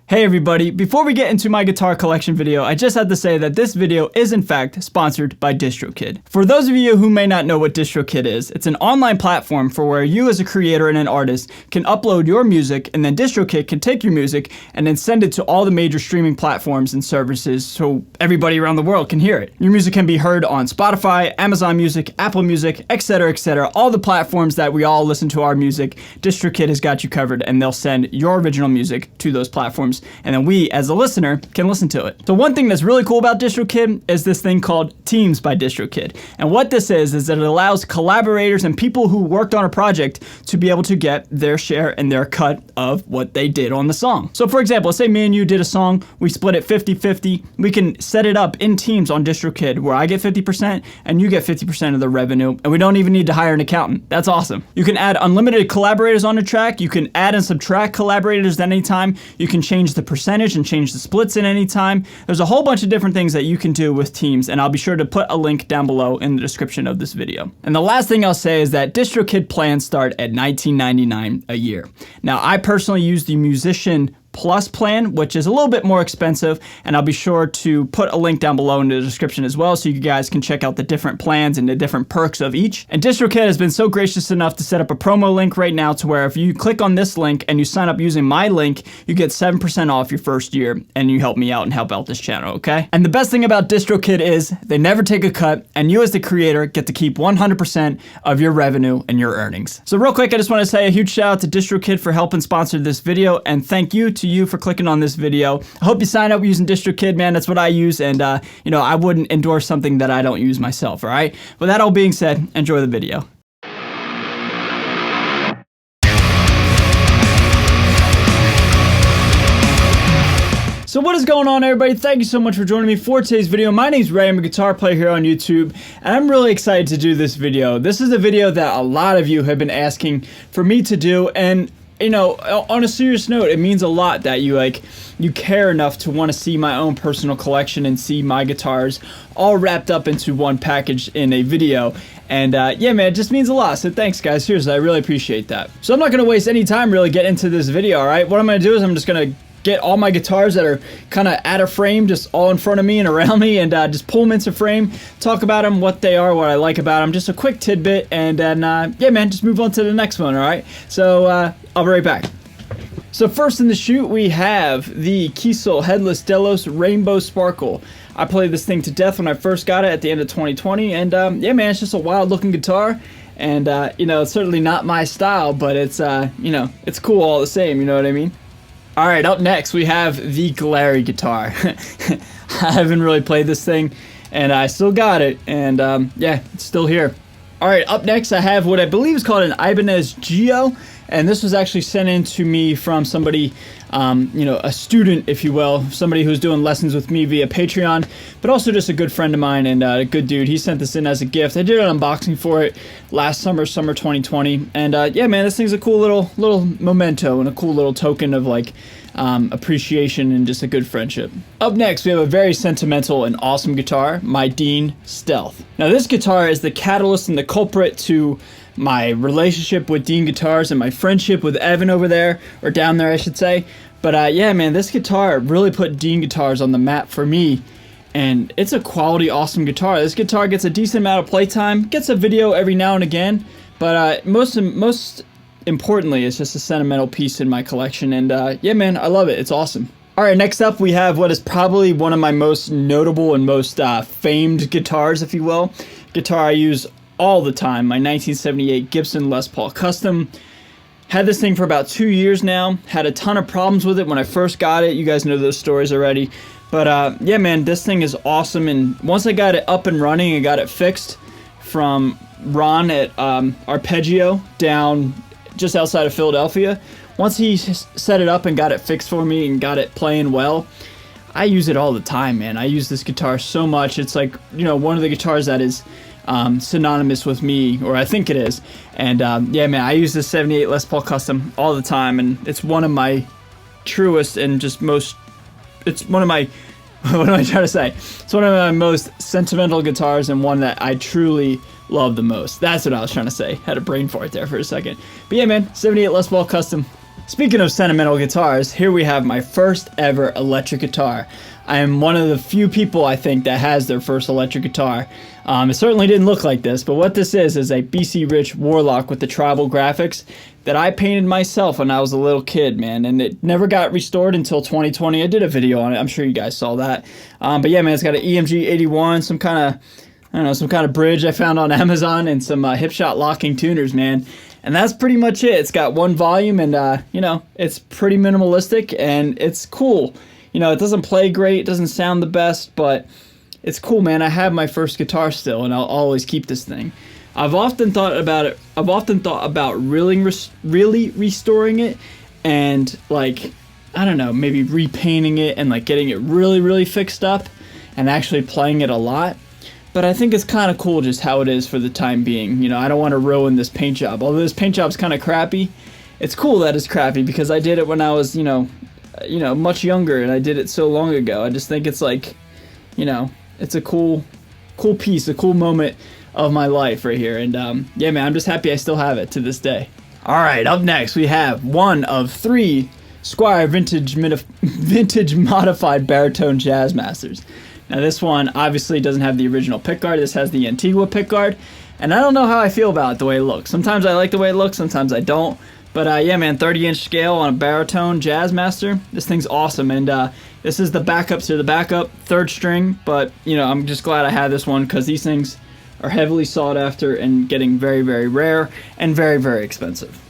Hey everybody, before we get into my guitar collection video, I just had to say that this video is in fact sponsored by DistroKid. For those of you who may not know what DistroKid is, it's an online platform for where you as a creator and an artist can upload your music, and then DistroKid can take your music and then send it to all the major streaming platforms and services so everybody around the world can hear it. Your music can be heard on Spotify, Amazon Music, Apple Music, etc., all the platforms that we all listen to our music. DistroKid has got you covered, and they'll send your original music to those platforms, and then we, as a listener, can listen to it. So one thing that's really cool about DistroKid is this thing called Teams by DistroKid. And what this is that it allows collaborators and people who worked on a project to be able to get their share and their cut of what they did on the song. So for example, let's say me and you did a song, we split it 50-50, we can set it up in Teams on DistroKid where I get 50% and you get 50% of the revenue, and we don't even need to hire an accountant. That's awesome. You can add unlimited collaborators on a track, you can add and subtract collaborators at any time, you can change the percentage and change the splits at any time. There's a whole bunch of different things that you can do with Teams, and I'll be sure to put a link down below in the description of this video. And the last thing I'll say is that DistroKid plans start at $19.99 a year. Now, I personally use the Musician Plus plan, which is a little bit more expensive, and I'll be sure to put a link down below in the description as well so you guys can check out the different plans and the different perks of each. And DistroKid has been so gracious enough to set up a promo link right now to where if you click on this link and you sign up using my link, you get 7% off your first year, and you help me out and help out this channel, okay? And the best thing about DistroKid is they never take a cut, and you as the creator get to keep 100% of your revenue and your earnings. So real quick, I just want to say a huge shout out to DistroKid for helping sponsor this video, and thank you to you for clicking on this video. I hope you sign up using DistroKid, man. That's what I use, and you know, I wouldn't endorse something that I don't use myself, all right? With that all being said, enjoy the video. So what is going on, everybody? Thank you so much for joining me for today's video. My name's Ray. I'm a guitar player here on YouTube, and I'm really excited to do this video. This is a video that a lot of you have been asking for me to do, and you know, on a serious note, it means a lot that you care enough to want to see my own personal collection and see my guitars all wrapped up into one package in a video. And yeah, man, it just means a lot. So thanks, guys. Seriously, I really appreciate that. So I'm not going to waste any time really getting into this video, all right? What I'm going to do is I'm just going to get all my guitars that are kind of out of frame, just all in front of me and around me, and just pull them into frame, talk about them, what they are, what I like about them, just a quick tidbit, and then, yeah, man, just move on to the next one, all right? So, I'll be right back. So first in the chute, we have the Kiesel Headless Delos Rainbow Sparkle. I played this thing to death when I first got it at the end of 2020, and yeah, man, it's just a wild-looking guitar, and, you know, it's certainly not my style, but it's, you know, it's cool all the same, you know what I mean? Alright, up next we have the Glary guitar. I haven't really played this thing, and I still got it, and yeah, it's still here. Alright, up next I have what I believe is called an Ibanez Geo, and this was actually sent in to me from somebody, you know, a student, if you will, somebody who's doing lessons with me via Patreon, but also just a good friend of mine and a good dude. He sent this in as a gift. I did an unboxing for it last summer 2020, and yeah, man, this thing's a cool little memento and a cool little token of like appreciation and just a good friendship. Up next, we have a very sentimental and awesome guitar, my Dean Stealth. Now, this guitar is the catalyst and the culprit to my relationship with Dean Guitars and my friendship with Evan over there, or down there I should say. But yeah, man, this guitar really put Dean Guitars on the map for me, and it's a quality, awesome guitar. This guitar gets a decent amount of playtime, gets a video every now and again, but most importantly, it's just a sentimental piece in my collection, and yeah, man, I love it. It's awesome. Alright, next up we have what is probably one of my most notable and most famed guitars, if you will. Guitar I use all the time, my 1978 Gibson Les Paul Custom. Had this thing for about 2 years now, had a ton of problems with it when I first got it. You guys know those stories already. But yeah, man, this thing is awesome, and once I got it up and running and got it fixed from Ron at Arpeggio down just outside of Philadelphia, once he set it up and got it fixed for me and got it playing well, I use it all the time, man. I use this guitar so much. It's like, you know, one of the guitars that is synonymous with me, or I think it is. And yeah, man, I use this 78 Les Paul Custom all the time, and it's one of my truest and just most, it's one of my, what am I trying to say? It's one of my most sentimental guitars, and one that I truly love the most. That's what I was trying to say. Had a brain fart there for a second. But yeah, man, 78 Les Paul Custom. Speaking of sentimental guitars, here we have my first ever electric guitar. I am one of the few people, I think, that has their first electric guitar. It certainly didn't look like this, but what this is a BC Rich Warlock with the tribal graphics that I painted myself when I was a little kid, man, and it never got restored until 2020. I did a video on it. I'm sure you guys saw that. But yeah, man, it's got an EMG 81, some kind of, I don't know, some kind of bridge I found on Amazon, and some hipshot locking tuners, man. And that's pretty much it. It's got one volume, and you know, it's pretty minimalistic, and it's cool. You know, it doesn't play great, it doesn't sound the best, but it's cool, man. I have my first guitar still, and I'll always keep this thing. I've often thought about it. I've often thought about really restoring it, and like, I don't know, maybe repainting it and like getting it really fixed up, and actually playing it a lot. But I think it's kind of cool just how it is for the time being. You know, I don't want to ruin this paint job. Although this paint job's kind of crappy, it's cool that it's crappy because I did it when I was, you know, much younger, and I did it so long ago. I just think it's like, you know, it's a cool piece, a cool moment of my life right here. And yeah, man, I'm just happy I still have it to this day. All right, up next we have one of 3 Squier vintage modified baritone jazzmasters. Now this one obviously doesn't have the original pickguard. This has the Antigua pickguard, and I don't know how I feel about it the way it looks. Sometimes I like the way it looks, sometimes I don't. But yeah, man, 30-inch scale on a baritone jazzmaster. This thing's awesome, and this is the backup to the backup, 3rd string. But you know, I'm just glad I have this one because these things are heavily sought after and getting very rare and very expensive.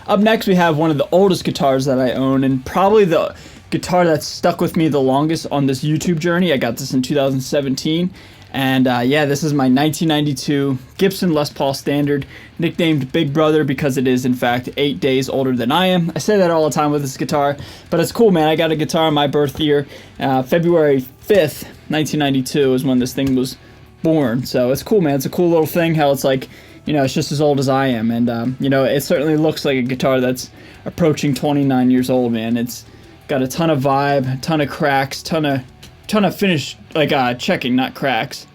Up next, we have one of the oldest guitars that I own, and probably the guitar that's stuck with me the longest on this YouTube journey. I got this in 2017, and yeah, this is my 1992 Gibson Les Paul Standard, nicknamed Big Brother because it is in fact 8 days older than I am. I say that all the time with this guitar, but it's cool, man. I got a guitar on my birth year, February 5th, 1992 is when this thing was born. So it's cool, man. It's a cool little thing how it's like, you know, it's just as old as I am, and you know, it certainly looks like a guitar that's approaching 29 years old, man. It's got a ton of vibe, a ton of cracks, ton of finish, like checking, not cracks,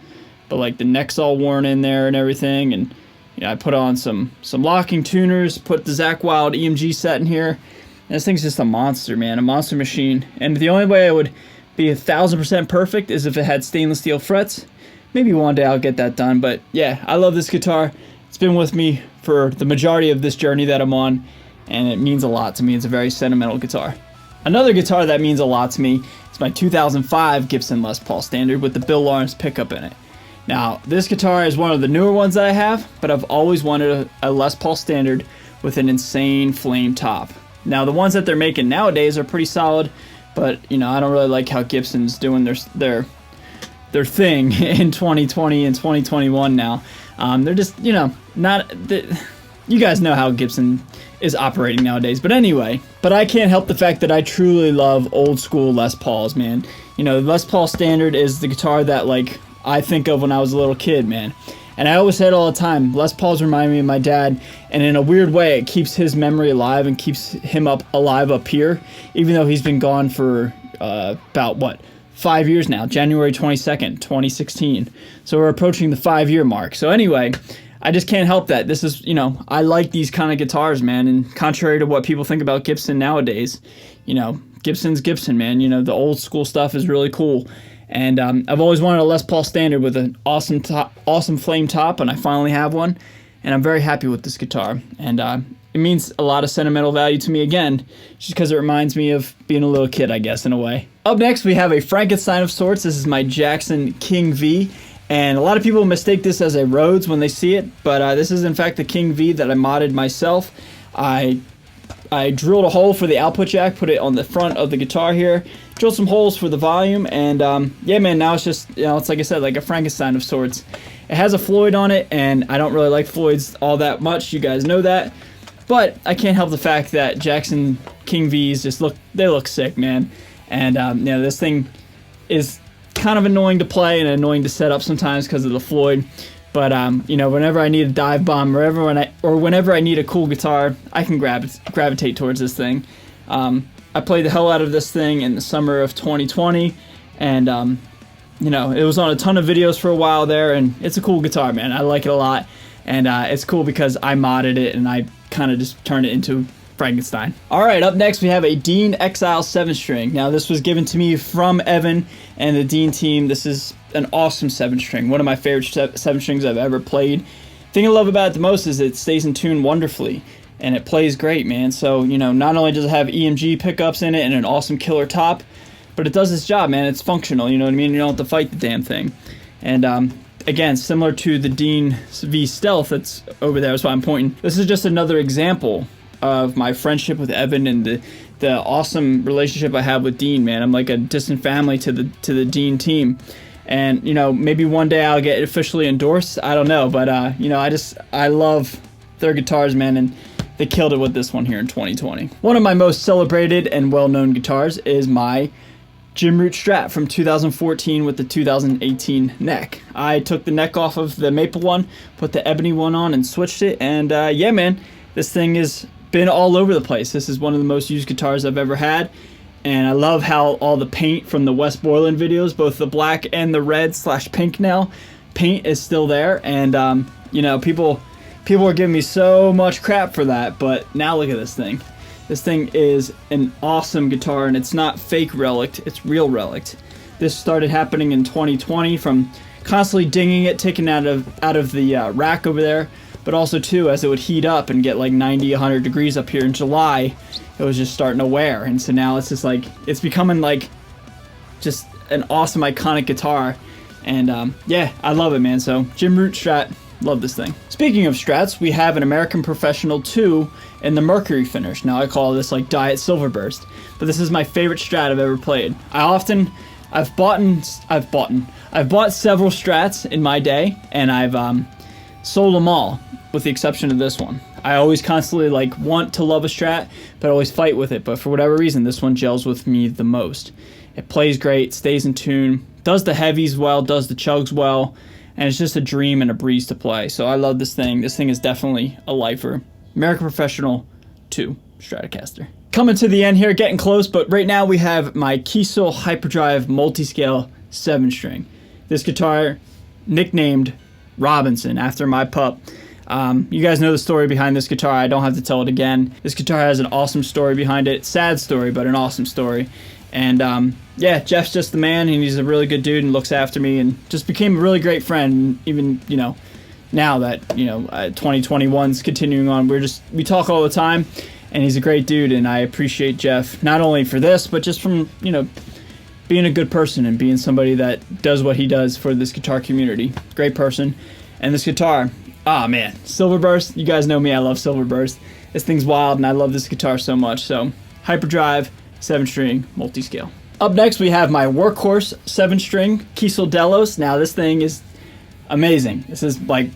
but like the neck's all worn in there and everything. And you know, I put on some locking tuners, put the Zakk Wylde EMG set in here, and this thing's just a monster, man, a monster machine. And the only way it would be 1000% perfect is if it had stainless steel frets. Maybe one day I'll get that done, but yeah, I love this guitar. It's been with me for the majority of this journey that I'm on, and it means a lot to me. It's a very sentimental guitar. Another guitar that means a lot to me is my 2005 Gibson Les Paul Standard with the Bill Lawrence pickup in it. Now, this guitar is one of the newer ones that I have, but I've always wanted a Les Paul Standard with an insane flame top. Now, the ones that they're making nowadays are pretty solid, but you know, I don't really like how Gibson's doing their thing in 2020 and 2021 now. They're just, you know, you guys know how Gibson is operating nowadays. But anyway, but I can't help the fact that I truly love old school Les Pauls, man. You know, the Les Paul Standard is the guitar that like I think of when I was a little kid, man. And I always say it all the time, Les Pauls remind me of my dad, and in a weird way, it keeps his memory alive and keeps him alive up here, even though he's been gone for about, what, 5 years now, January 22nd, 2016. So we're approaching the 5-year mark. So anyway, I just can't help that. This is, you know, I like these kind of guitars, man. And contrary to what people think about Gibson nowadays, you know, Gibson's Gibson, man. You know, the old school stuff is really cool. And I've always wanted a Les Paul Standard with an awesome flame top, and I finally have one. And I'm very happy with this guitar. And it means a lot of sentimental value to me again, just because it reminds me of being a little kid, I guess, in a way. Up next, we have a Frankenstein of sorts. This is my Jackson King V. And a lot of people mistake this as a Rhodes when they see it, but this is in fact the King V that I modded myself. I drilled a hole for the output jack, put it on the front of the guitar here, drilled some holes for the volume, and yeah, man, now it's just, you know, it's like I said, like a Frankenstein of sorts. It has a Floyd on it, and I don't really like Floyds all that much, you guys know that, but I can't help the fact that Jackson King Vs just look sick, man. And you know, this thing is kind of annoying to play and annoying to set up sometimes because of the Floyd, but you know, whenever I need a dive bomb or whenever I need a cool guitar, I can gravitate towards this thing. I played the hell out of this thing in the summer of 2020, and you know, it was on a ton of videos for a while there, and it's a cool guitar, man. I like it a lot, and it's cool because I modded it and I kind of just turned it into Frankenstein. All right, up next we have a Dean Exile 7-string. Now this was given to me from Evan and the Dean team. This is an awesome 7-string, one of my favorite 7-strings I've ever played. The thing I love about it the most is it stays in tune wonderfully, and it plays great, man. So, you know, not only does it have EMG pickups in it and an awesome killer top, but it does its job, man. It's functional, you know what I mean? You don't have to fight the damn thing. And again, similar to the Dean V Stealth that's over there, that's why I'm pointing. This is just another example of my friendship with Evan and the awesome relationship I have with Dean, man. I'm like a distant family to the Dean team. And, you know, maybe one day I'll get officially endorsed. I don't know, but, you know, I love their guitars, man, and they killed it with this one here in 2020. One of my most celebrated and well-known guitars is my Jim Root Strat from 2014 with the 2018 neck. I took the neck off of the maple one, put the ebony one on, and switched it. And yeah, man, this thing has been all over the place. This is one of the most used guitars I've ever had. And I love how all the paint from the West Borland videos, both the black and the red / pink now, paint is still there. And, you know, people are giving me so much crap for that. But now look at this thing. This thing is an awesome guitar, and it's not fake relic, it's real relic. This started happening in 2020 from constantly dinging it, taking it out of the rack over there, but also too, as it would heat up and get like 90, 100 degrees up here in July, it was just starting to wear. And so now it's just like, it's becoming like just an awesome iconic guitar. And yeah, I love it, man. So Jim Root Strat, love this thing. Speaking of Strats, we have an American Professional 2 in the Mercury finish. Now I call this like Diet Silverburst, but this is my favorite Strat I've ever played. I've bought several Strats in my day, and I've sold them all with the exception of this one. I always constantly like want to love a Strat, but always fight with it. But for whatever reason, this one gels with me the most. It plays great, stays in tune, does the heavies well, does the chugs well, and it's just a dream and a breeze to play. So I love this thing. This thing is definitely a lifer. American Professional 2 Stratocaster. Coming to the end here, getting close, but right now we have my Kiesel Hyperdrive Multiscale 7-string. This guitar, nicknamed Robinson, after my pup. You guys know the story behind this guitar. I don't have to tell it again. This guitar has an awesome story behind it. Sad story, but an awesome story. And yeah, Jeff's just the man, and he's a really good dude and looks after me and just became a really great friend. Even, you know, now that, you know, 2021's continuing on, we talk all the time, and he's a great dude, and I appreciate Jeff, not only for this, but just from, you know, being a good person and being somebody that does what he does for this guitar community. Great person. And this guitar, ah man, Silverburst, you guys know me, I love Silverburst. This thing's wild, and I love this guitar so much. So, Hyperdrive 7-string multi-scale. Up next, we have my workhorse 7-string Kiesel Delos. Now, this thing is amazing. This is like,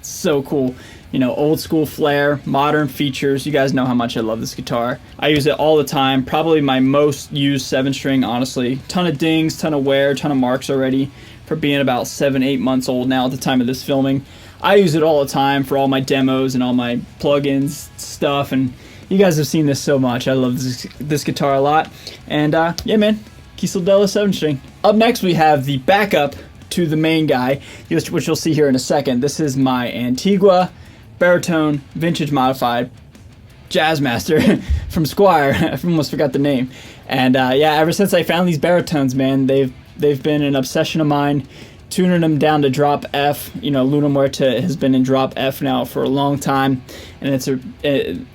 so cool. You know, old school flair, modern features. You guys know how much I love this guitar. I use it all the time. Probably my most used 7-string, honestly. Ton of dings, ton of wear, ton of marks already for being about 7-8 months old now at the time of this filming. I use it all the time for all my demos and all my plugins stuff, and you guys have seen this so much. I love this guitar a lot. And yeah, man, Kiesel Delos 7-string. Up next, we have the backup to the main guy, which you'll see here in a second. This is my Antigua Baritone vintage modified Jazzmaster from Squire. I almost forgot the name. And yeah, ever since I found these baritones, man, they've been an obsession of mine. Tuning them down to drop F. You know, Luna Muerte has been in drop F now for a long time, and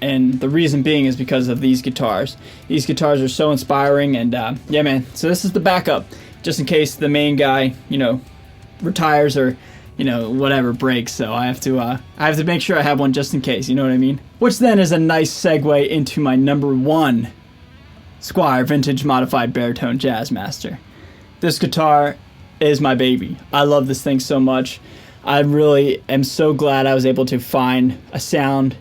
and the reason being is because of these guitars. These guitars are so inspiring, and yeah, man. So this is the backup, just in case the main guy, you know, retires or, you know, whatever breaks. So I have to make sure I have one just in case. You know what I mean? Which then is a nice segue into my number 1 Squire vintage modified baritone Jazzmaster. This guitar is my baby. I love this thing so much. I really am so glad I was able to find a sound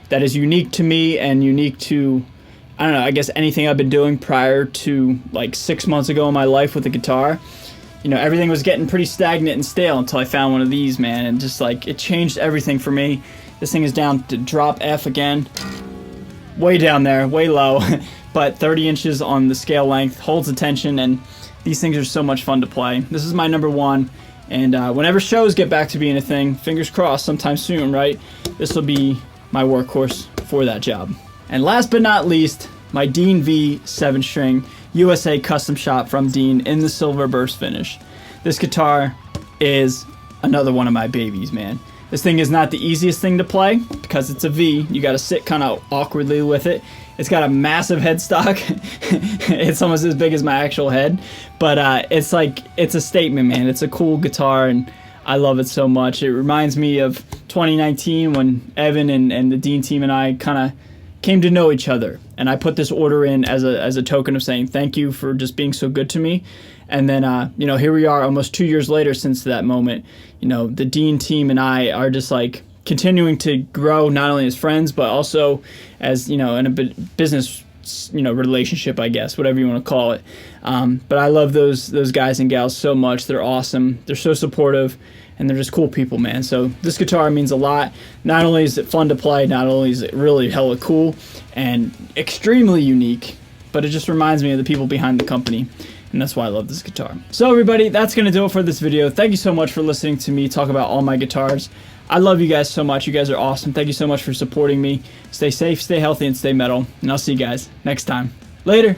that is unique to me and unique to, I don't know, I guess anything I've been doing prior to like 6 months ago in my life with the guitar. You know, everything was getting pretty stagnant and stale until I found one of these, man, and just like it changed everything for me. This thing is down to drop F again. Way down there, way low, but 30 inches on the scale length, holds attention, and these things are so much fun to play. This is my number 1, and whenever shows get back to being a thing, fingers crossed, sometime soon, right? This will be my workhorse for that job. And last but not least, my Dean V 7-string USA custom shop from Dean in the silver burst finish. This guitar is another one of my babies, man. This thing is not the easiest thing to play because it's a V. You gotta sit kind of awkwardly with it. It's got a massive headstock. It's almost as big as my actual head. But it's a statement, man. It's a cool guitar and I love it so much. It reminds me of 2019 when Evan and the Dean team and I kind of came to know each other. And I put this order in as a token of saying thank you for just being so good to me. And then, you know, here we are almost 2 years later since that moment. You know, the Dean team and I are just like continuing to grow not only as friends, but also as, you know, in a business, you know, relationship, I guess, whatever you want to call it. But I love those guys and gals so much. They're awesome. They're so supportive. And they're just cool people, man. So this guitar means a lot. Not only is it fun to play, not only is it really hella cool and extremely unique, but it just reminds me of the people behind the company. And that's why I love this guitar. So everybody, that's going to do it for this video. Thank you so much for listening to me talk about all my guitars. I love you guys so much. You guys are awesome. Thank you so much for supporting me. Stay safe, stay healthy, and stay metal. And I'll see you guys next time. Later.